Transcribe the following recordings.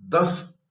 10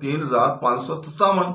3557।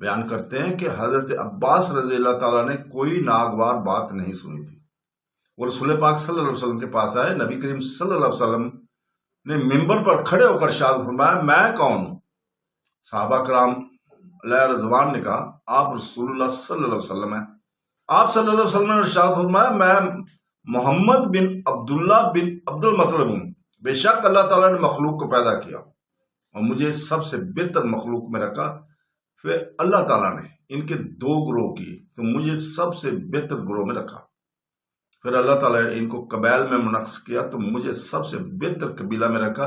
بیان کرتے ہیں کہ حضرت عباس رضی اللہ تعالیٰ نے کوئی ناگوار بات نہیں سنی تھی. وہ رسول پاک صلی اللہ علیہ وسلم کے پاس آئے. نبی کریم صلی اللہ علیہ وسلم نے ممبر پر کھڑے ہو کر ارشاد فرمایا میں کون ہوں؟ صحابہ کرام علیہ رضوان نے کہا آپ رسول اللہ صلی اللہ علیہ وسلم ہیں. آپ صلی اللہ علیہ وسلم نے ارشاد فرمایا میں محمد بن عبداللہ بن عبد المطلب ہوں. بے شک اللہ تعالیٰ نے مخلوق کو پیدا کیا اور مجھے سب سے بہتر مخلوق میں رکھا. پھر اللہ تعالیٰ نے ان کے 2 گروہ کی تو مجھے سب سے بہتر گروہ میں رکھا. پھر اللہ تعالیٰ نے ان کو قبائل میں منعقد کیا تو مجھے سب سے بہتر قبیلہ میں رکھا.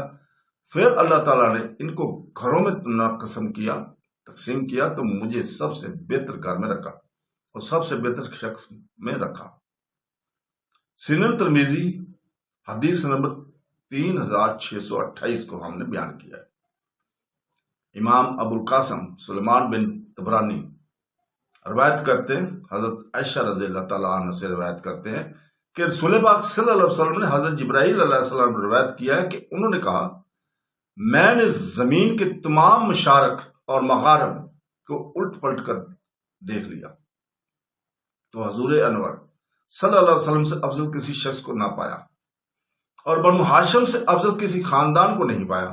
پھر اللہ تعالیٰ نے ان کو گھروں میں تقسیم کیا تو مجھے سب سے بہتر گھر میں رکھا اور سب سے بہتر شخص میں رکھا. سنن ترمذی حدیث نمبر 3628 کو ہم نے بیان کیا ہے. امام ابو القاسم سلیمان بن طبرانی روایت کرتے ہیں، حضرت عائشہ رضی اللہ تعالیٰ عنہ سے روایت کرتے ہیں کہ رسول پاک صلی اللہ علیہ وسلم نے حضرت جبرائیل علیہ السلام نے روایت کیا ہے کہ انہوں نے کہا میں نے زمین کے تمام مشارق اور مغارب کو الٹ پلٹ کر دیکھ لیا تو حضور انور صلی اللہ علیہ وسلم سے افضل کسی شخص کو نہ پایا اور بنو ہاشم سے افضل کسی خاندان کو نہیں پایا.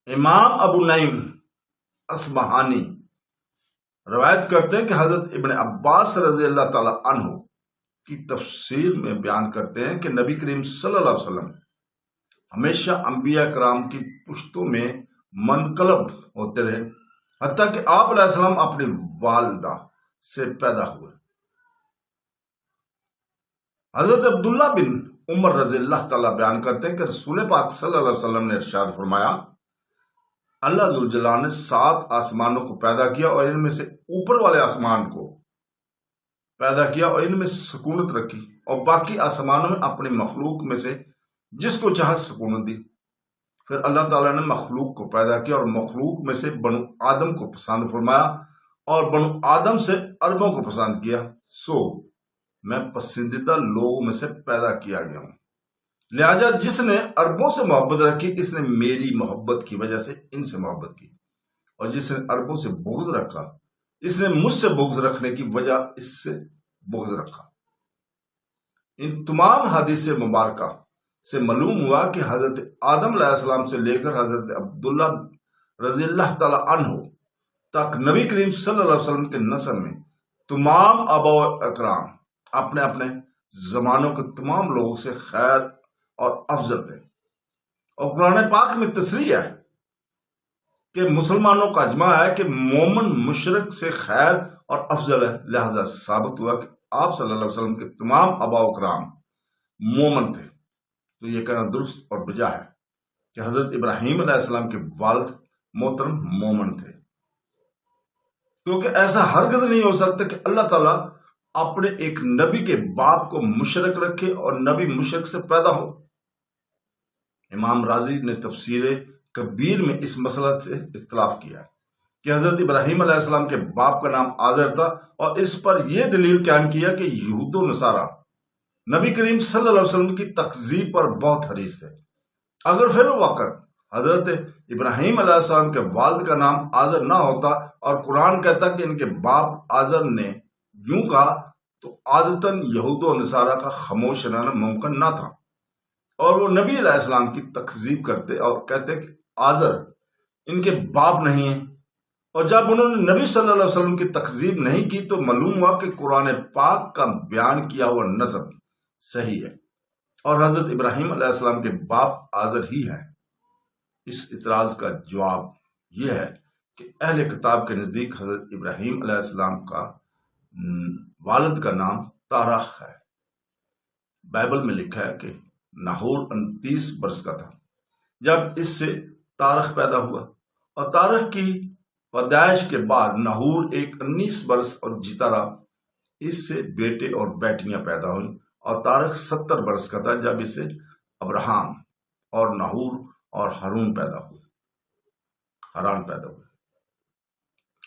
امام ابو نعیم اصبہانی روایت کرتے ہیں کہ حضرت ابن عباس رضی اللہ تعالیٰ عنہ کی تفسیر میں بیان کرتے ہیں کہ نبی کریم صلی اللہ علیہ وسلم ہمیشہ انبیاء کرام کی پشتوں میں منقلب ہوتے رہے حتیٰ کہ آپ علیہ السلام اپنی والدہ سے پیدا ہوئے. حضرت عبداللہ بن عمر رضی اللہ تعالیٰ بیان کرتے ہیں کہ رسول پاک صلی اللہ علیہ وسلم نے ارشاد فرمایا اللہ ذوالجلال نے 7 آسمانوں کو پیدا کیا اور ان میں سے اوپر والے آسمان کو پیدا کیا اور ان میں سکونت رکھی اور باقی آسمانوں میں اپنی مخلوق میں سے جس کو چاہا سکونت دی. پھر اللہ تعالیٰ نے مخلوق کو پیدا کیا اور مخلوق میں سے بنو آدم کو پسند فرمایا اور بنو آدم سے عربوں کو پسند کیا. سو میں پسندیدہ لوگوں میں سے پیدا کیا گیا ہوں. لہذا جس نے عربوں سے محبت رکھی اس نے میری محبت کی وجہ سے ان سے محبت کی اور جس نے عربوں سے بغض رکھا اس نے مجھ سے بغض رکھنے کی وجہ اس سے بغض رکھا. ان تمام حدیث مبارکہ سے معلوم ہوا کہ حضرت آدم علیہ السلام سے لے کر حضرت عبداللہ رضی اللہ تعالی عنہ تک نبی کریم صلی اللہ علیہ وسلم کے نسل میں تمام آباء و اکرام اپنے اپنے زمانوں کے تمام لوگوں سے خیر اور افضل تھے. اور قرآن پاک میں تصریح ہے کہ مسلمانوں کا اجماع ہے کہ مومن مشرک سے خیر اور افضل ہے. لہذا ثابت ہوا کہ آپ صلی اللہ علیہ وسلم کے تمام آباء و اکرام مومن تھے. تو یہ کہنا درست اور بجا ہے کہ حضرت ابراہیم علیہ السلام کے والد محترم مومن تھے، کیونکہ ایسا ہرگز نہیں ہو سکتا کہ اللہ تعالیٰ اپنے ایک نبی کے باپ کو مشرک رکھے اور نبی مشرک سے پیدا ہو. امام رازی نے تفسیر کبیر میں اس مسئلہ سے اختلاف کیا ہے کہ حضرت ابراہیم علیہ السلام کے باپ کا نام آزر تھا اور اس پر یہ دلیل قائم کیا کہ یہود و نصارہ نبی کریم صلی اللہ علیہ وسلم کی تکذیب پر بہت حریص تھے. اگر فی الوقت حضرت ابراہیم علیہ السلام کے والد کا نام آزر نہ ہوتا اور قرآن کہتا کہ ان کے باپ آزر نے یوں کہا تو عادتاً یہود و نصارہ کا خاموش رہنا ممکن نہ تھا اور وہ نبی علیہ السلام کی تکذیب کرتے اور کہتے کہ آزر ان کے باپ نہیں ہیں. اور جب انہوں نے نبی صلی اللہ علیہ وسلم کی تکذیب نہیں کی تو معلوم ہوا کہ قرآن پاک کا بیان کیا ہوا نسب صحیح ہے اور حضرت ابراہیم علیہ السلام کے باپ آزر ہی ہیں. اس اعتراض کا جواب یہ ہے کہ اہل کتاب کے نزدیک حضرت ابراہیم علیہ السلام کا والد کا نام تارخ ہے. بائبل میں لکھا ہے کہ ناہور 29 برس کا تھا جب اس سے تارخ پیدا ہوا اور تارخ کی پیدائش کے بعد ناہور 19 برس اور جیتا رہا. اس سے بیٹے اور بیٹیاں پیدا ہوئیں اور تارخ 70 برس کا تھا جب اسے ابراہم اور ناہور اور ہارون پیدا ہوئے.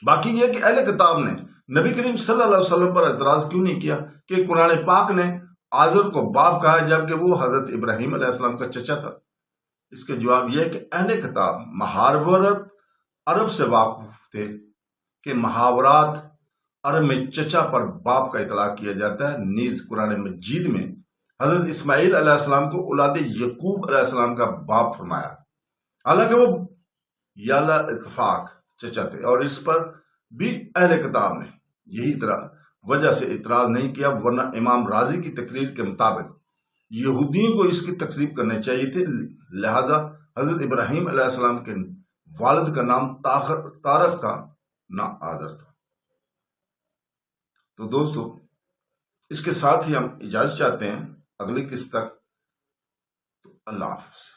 باقی یہ کہ اہل کتاب نے نبی کریم صلی اللہ علیہ وسلم پر اعتراض کیوں نہیں کیا کہ قرآن پاک نے آزر کو باپ کہا جبکہ وہ حضرت ابراہیم علیہ السلام کا چچا تھا. اس کے جواب یہ ہے کہ اہل کتاب محاورت عرب سے واقف تھے کے محاورات عرب میں چچا پر باپ کا اطلاق کیا جاتا ہے، نیز قرآن مجید میں حضرت اسماعیل علیہ السلام کو اولاد یعقوب علیہ السلام کا باپ فرمایا، حالانکہ وہ یالا اتفاق چچا تھے، اور اس پر بھی اہل کتاب نے یہی طرح وجہ سے اعتراض نہیں کیا، ورنہ امام رازی کی تقریر کے مطابق یہودیوں کو اس کی تکذیب کرنے چاہیے تھے، لہذا حضرت ابراہیم علیہ السلام کے والد کا نام طارق تھا نہ آذر تھا۔ تو دوستو، اس کے ساتھ ہی ہم اجازت چاہتے ہیں اگلی قسط تک۔ تو اللہ حافظ۔